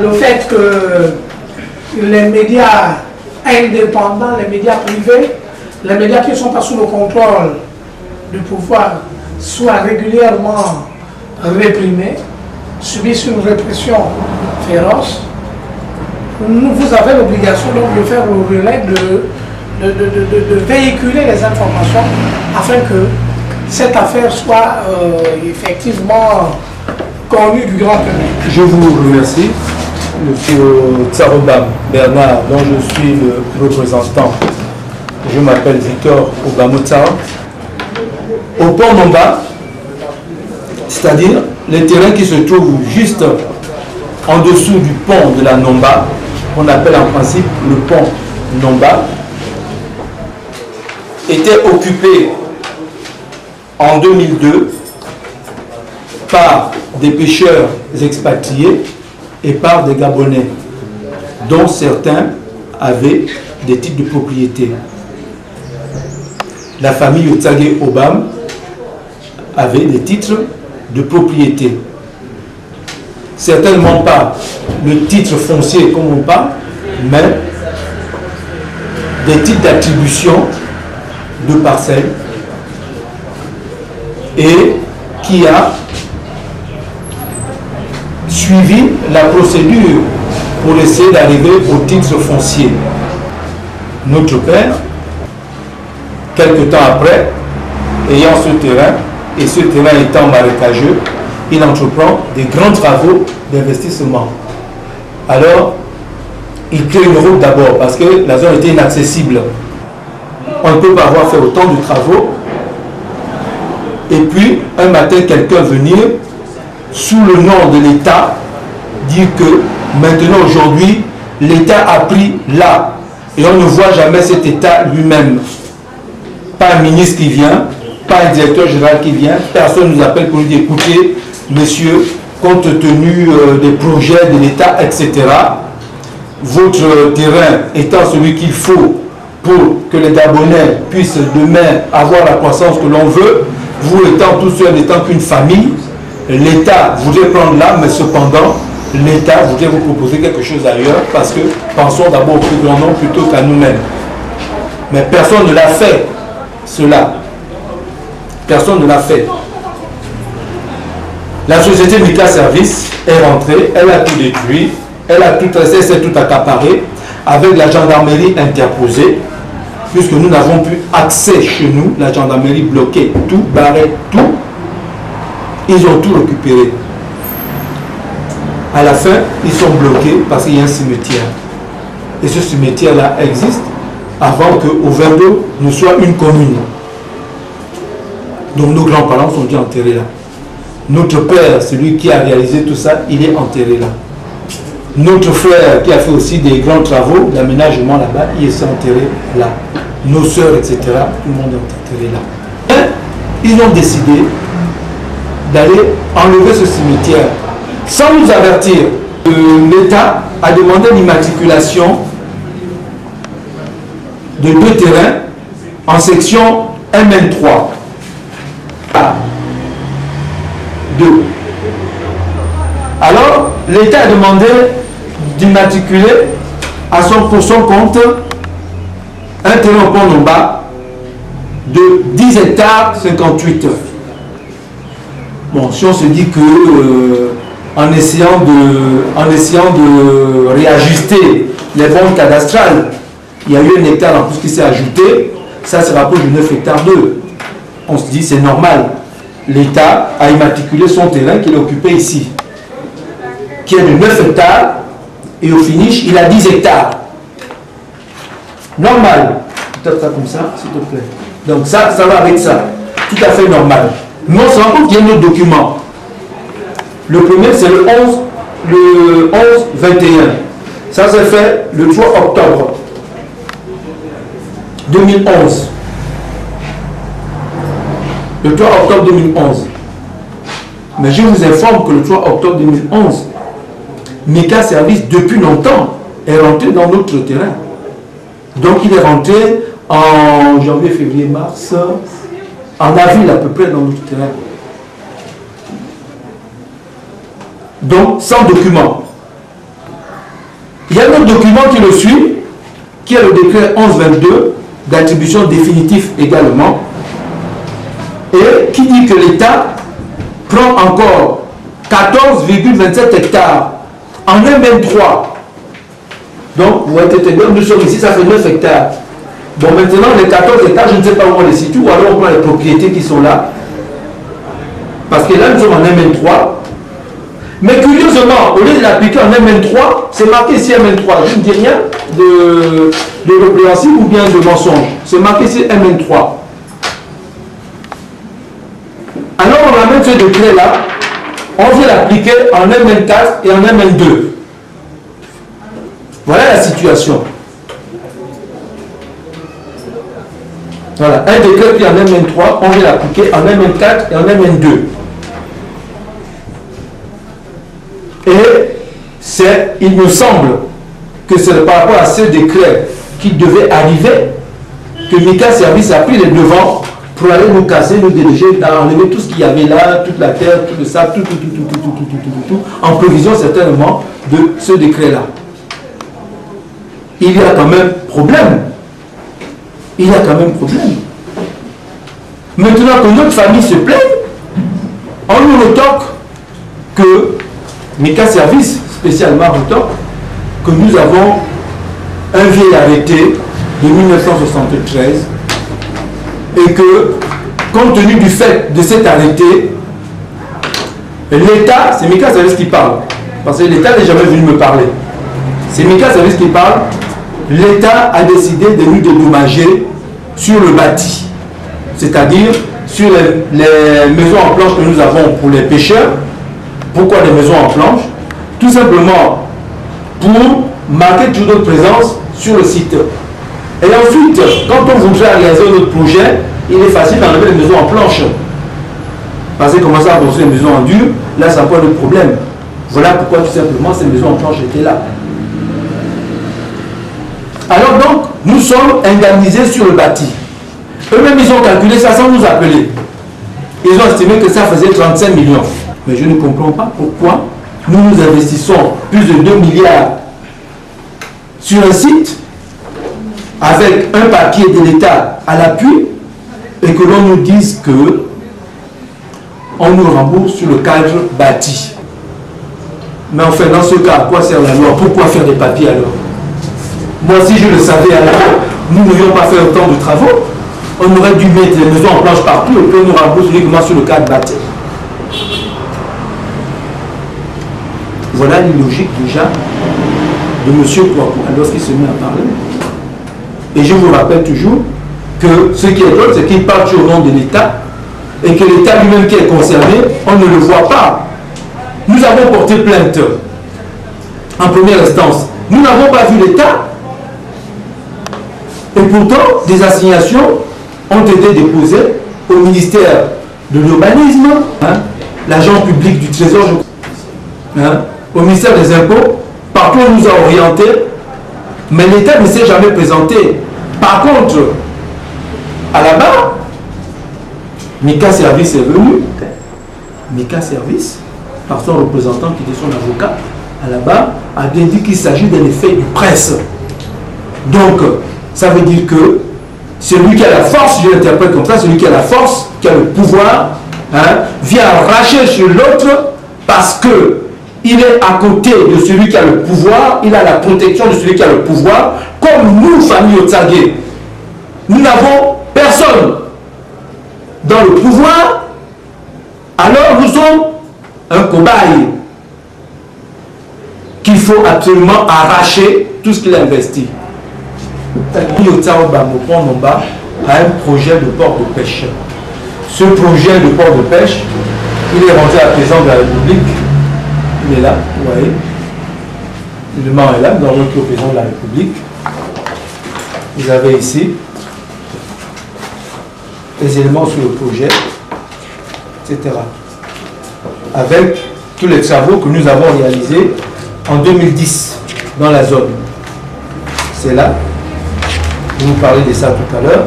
le fait que les médias indépendants, les médias privés, les médias qui ne sont pas sous le contrôle du pouvoir soient régulièrement réprimés, subissent une répression féroce. Vous avez l'obligation donc de faire le relais, de véhiculer les informations afin que cette affaire soit effectivement connue du grand public. Je vous remercie, M. Tsarobam Bernard, dont je suis le représentant. Je m'appelle Victor Obamotsa. Au pont Nomba, c'est-à-dire les terrains qui se trouvent juste en dessous du pont de la Nomba, qu'on appelle en principe le pont Nomba, était occupé en 2002 par des pêcheurs expatriés et par des Gabonais, dont certains avaient des titres de propriété. La famille Otsagé Obam avait des titres de propriété. Certainement pas le titre foncier comme on parle, mais des titres d'attribution de parcelles, et qui a suivi la procédure pour essayer d'arriver au titre foncier. Notre père, quelque temps après, ayant ce terrain, et ce terrain étant marécageux, il entreprend des grands travaux d'investissement. Alors, il crée une route d'abord parce que la zone était inaccessible. On ne peut pas avoir fait autant de travaux. Et puis, un matin, quelqu'un venir, sous le nom de l'État, dire que maintenant, aujourd'hui, l'État a pris là. Et on ne voit jamais cet État lui-même. Pas un ministre qui vient, pas un directeur général qui vient, personne ne nous appelle pour nous dire, écoutez, monsieur, compte tenu des projets de l'État, etc., votre terrain étant celui qu'il faut pour que les Gabonais puissent demain avoir la croissance que l'on veut, vous étant tous seuls, n'étant qu'une famille, l'État voudrait prendre là, mais cependant, l'État voudrait vous proposer quelque chose ailleurs, parce que pensons d'abord au plus grand nombre plutôt qu'à nous-mêmes. Mais personne ne l'a fait, cela. Personne ne l'a fait. La société Mika Service est rentrée, elle a tout détruit, elle a tout tracé, elle s'est tout accaparé, avec la gendarmerie interposée, puisque nous n'avons plus accès chez nous, la gendarmerie bloquait tout, barrait tout, ils ont tout récupéré. À la fin, ils sont bloqués parce qu'il y a un cimetière. Et ce cimetière-là existe avant qu'au Verdo ne soit une commune. Donc nos grands-parents sont déjà enterrés là. Notre père, celui qui a réalisé tout ça, il est enterré là. Notre frère qui a fait aussi des grands travaux d'aménagement là-bas, il est enterré là. Nos sœurs, etc., tout le monde est enterré là. Et ils ont décidé d'aller enlever ce cimetière sans nous avertir. L'État a demandé l'immatriculation de 2 terrains en section MN3. A 2. Alors, l'État a demandé d'immatriculer pour son compte un terrain au pont Nomba de 10 hectares 58. Bon, si on se dit que en essayant de réajuster les bandes cadastrales, il y a eu 1 hectare en plus qui s'est ajouté, ça se rapproche de 9 hectares 2. On se dit c'est normal. L'État a immatriculé son terrain qu'il occupait ici, qui est de 9 hectares, et au finish, il a 10 hectares. Normal. Peut-être ça comme ça, s'il te plaît. Donc ça va avec ça. Tout à fait normal. Mais on se rend compte qu'il y a un autre document. Le premier, c'est le 11-21. Ça s'est fait le 3 octobre 2011. Le 3 octobre 2011. Mais je vous informe que le 3 octobre 2011, Mika Service, depuis longtemps, est rentré dans notre terrain. Donc il est rentré en janvier, février, mars, en avril à peu près dans notre terrain. Donc sans document. autre document qui le suit, qui est le décret 1122 d'attribution définitive également, et qui dit que l'État prend encore 14,27 hectares en un même 3. Donc, vous voyez, nous sommes ici, ça fait 9 hectares. Bon, maintenant, les 14 hectares, je ne sais pas où on les situe, ou alors on prend les propriétés qui sont là. Parce que là, nous sommes en MN3. Mais curieusement, au lieu de l'appliquer en MN3, c'est marqué ici MN3. Je ne dis rien de répréhensible ou bien de mensonge. C'est marqué ici MN3. Alors, on ramène ce décret-là, on vient l'appliquer en MN4 et en MN2. Voilà la situation. Voilà, un décret qui est en MN3, on vient l'appliquer en MN4 et en MN2. Et il me semble que c'est par rapport à ce décret qui devait arriver que Mika Service a pris les devants pour aller nous casser, nous déloger, enlever tout ce qu'il y avait là, toute la terre, tout le sable, tout, en prévision certainement de ce décret-là. Il y a quand même problème. Il y a quand même problème. Maintenant que notre famille se plaint, on nous retoque que Mika Service, spécialement retoque, que nous avons un vieil arrêté de 1973 et que, compte tenu du fait de cet arrêté, l'État, c'est Mika Service qui parle, parce que l'État n'est jamais venu me parler. C'est Mika Service qui parle. L'État a décidé de nous dédommager sur le bâti, c'est-à-dire sur les maisons en planche que nous avons pour les pêcheurs. Pourquoi des maisons en planche? Tout simplement pour marquer toujours notre présence sur le site. Et ensuite, quand on voudrait réaliser notre projet, il est facile d'enlever les maisons en planche. Parce que commencer à construire les maisons en dur, là ça pose le problème. Voilà pourquoi tout simplement ces maisons en planche étaient là. Alors donc, nous sommes indemnisés sur le bâti. Eux-mêmes, ils ont calculé ça sans nous appeler. Ils ont estimé que ça faisait 35 millions. Mais je ne comprends pas pourquoi nous nous investissons plus de 2 milliards sur un site avec un papier de l'État à l'appui et que l'on nous dise que on nous rembourse sur le cadre bâti. Mais enfin, dans ce cas, à quoi sert la loi? Pourquoi faire des papiers alors? Moi, si je le savais alors, nous n'aurions pas fait autant de travaux. On aurait dû mettre les maisons en planche partout et qu'on nous rembourse uniquement sur le cadre bâti. Voilà l'illogique déjà de M. Kouakou lorsqu'il se met à parler. Et je vous rappelle toujours que ce qui est drôle, c'est qu'il parle au nom de l'État et que l'État lui-même qui est concerné, on ne le voit pas. Nous avons porté plainte en première instance. Nous n'avons pas vu l'État. Et pourtant, des assignations ont été déposées au ministère de l'Urbanisme, l'agent public du Trésor, au ministère des Impôts. Partout on nous a orientés, mais l'État ne s'est jamais présenté. Par contre, à la barre, Mika Service est venu. Mika Service, par son représentant qui était son avocat, à la barre, a bien dit qu'il s'agit d'un effet du presse. Donc, ça veut dire que celui qui a la force, je l'interprète comme ça, celui qui a la force, qui a le pouvoir, vient arracher sur l'autre parce que il est à côté de celui qui a le pouvoir, il a la protection de celui qui a le pouvoir, comme nous, famille Otsagé. Nous n'avons personne dans le pouvoir, alors nous sommes un cobaye qu'il faut absolument arracher tout ce qu'il a investi. Nomba a un projet de port de pêche. Ce projet de port de pêche, il est rendu à la présidence de la République. Il est là, vous voyez. Le ment est là, dans notre président de la République. Vous avez ici les éléments sur le projet, etc. Avec tous les travaux que nous avons réalisés en 2010 dans la zone. C'est là. Je vais vous parler de ça tout à l'heure.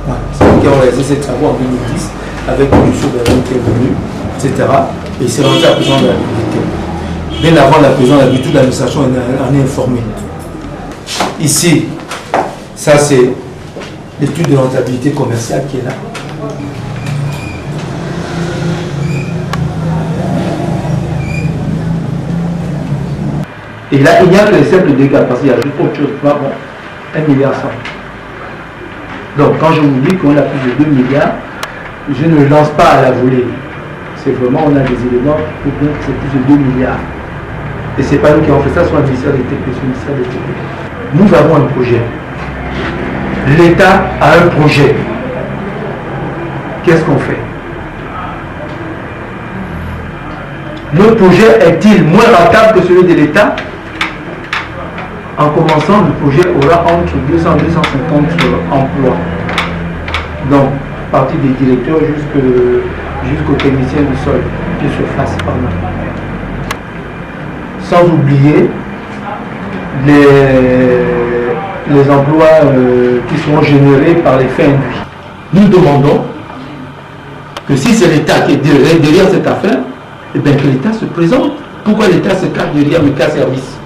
Voilà, c'est nous qui avons réalisé ces travaux en 2010 avec M. Berlin qui est venu. etc. Et c'est rendu à la présidence de la République. Bien avant la présidence de toute l'administration en est informée. Ici, ça c'est l'étude de rentabilité commerciale qui est là. Et là, il n'y a que les simples dégâts, parce qu'il y a juste autre chose. Bon, 1,1 milliard. Donc, quand je vous dis qu'on a plus de 2 milliards, je ne lance pas à la volée. C'est vraiment, on a des éléments pour dire que c'est plus de 2 milliards. Et ce n'est pas nous qui avons fait ça, c'est le ministère des TP, le ministère des TP. Nous avons un projet. L'État a un projet. Qu'est-ce qu'on fait? Notre projet est-il moins rentable que celui de l'État? En commençant, le projet aura entre 200 et 250 emplois. Donc, à partir des directeurs jusqu'aux techniciens du sol, de surface, pardon. Sans oublier les emplois qui seront générés par les faits induits. Nous demandons que si c'est l'État qui est derrière cette affaire, eh bien que l'État se présente. Pourquoi l'État se cache derrière le cas service?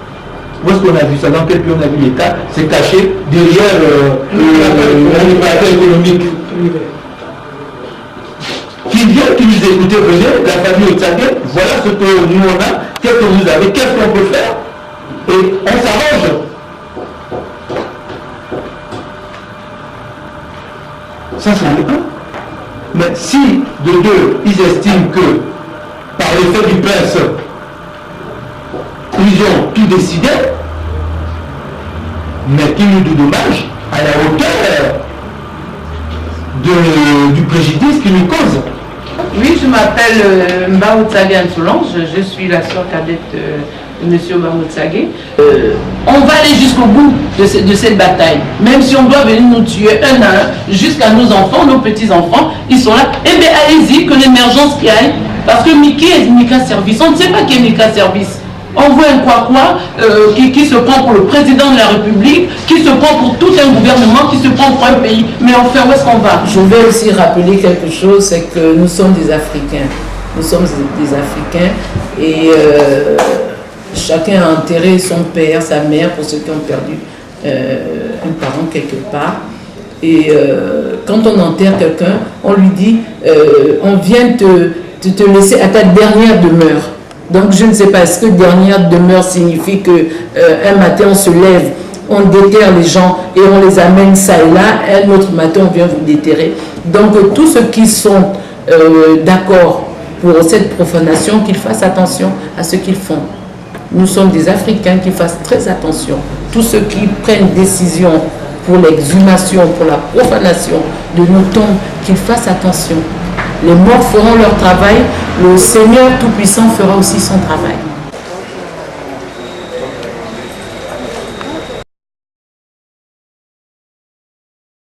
Où est-ce qu'on a vu ça? Dans quel pays on a vu l'État se cacher derrière l'opérateur économique? Qui vient, qui nous écoute, venez, la famille Otsake, voilà ce que nous on a, qu'est-ce que vous avez, qu'est-ce qu'on peut faire? Et on s'arrange. Ça c'est le un. Mais si de deux, ils estiment que par l'effet du prince, ils ont tout décidé, mais qu'il nous dommage à la hauteur du préjudice qu'ils nous causent. Oui, je m'appelle Mbao Tsage Solange, je suis la sœur cadette de M. Mbao Tsage. On va aller jusqu'au bout de cette bataille, même si on doit venir nous tuer un à un, jusqu'à nos enfants, nos petits-enfants, ils sont là. Eh bien, allez-y, que l'émergence qui aille, parce que qui est Mika Service? On ne sait pas qui est Mika Service. On voit un quoi qui se prend pour le président de la République, qui se prend pour tout un gouvernement, qui se prend pour un pays. Mais enfin, où est-ce qu'on va? Je vais aussi rappeler quelque chose, c'est que nous sommes des Africains. Nous sommes des Africains et chacun a enterré son père, sa mère, pour ceux qui ont perdu un parent quelque part. Et quand on enterre quelqu'un, on lui dit on vient te laisser à ta dernière demeure. Donc je ne sais pas, est-ce que dernière demeure signifie qu'un matin on se lève, on déterre les gens et on les amène ça et là, un autre matin on vient vous déterrer. Donc tous ceux qui sont d'accord pour cette profanation, qu'ils fassent attention à ce qu'ils font. Nous sommes des Africains, qui fassent très attention. Tous ceux qui prennent décision pour l'exhumation, pour la profanation de nos tombes, qu'ils fassent attention. Les morts feront leur travail, le Seigneur Tout-Puissant fera aussi son travail.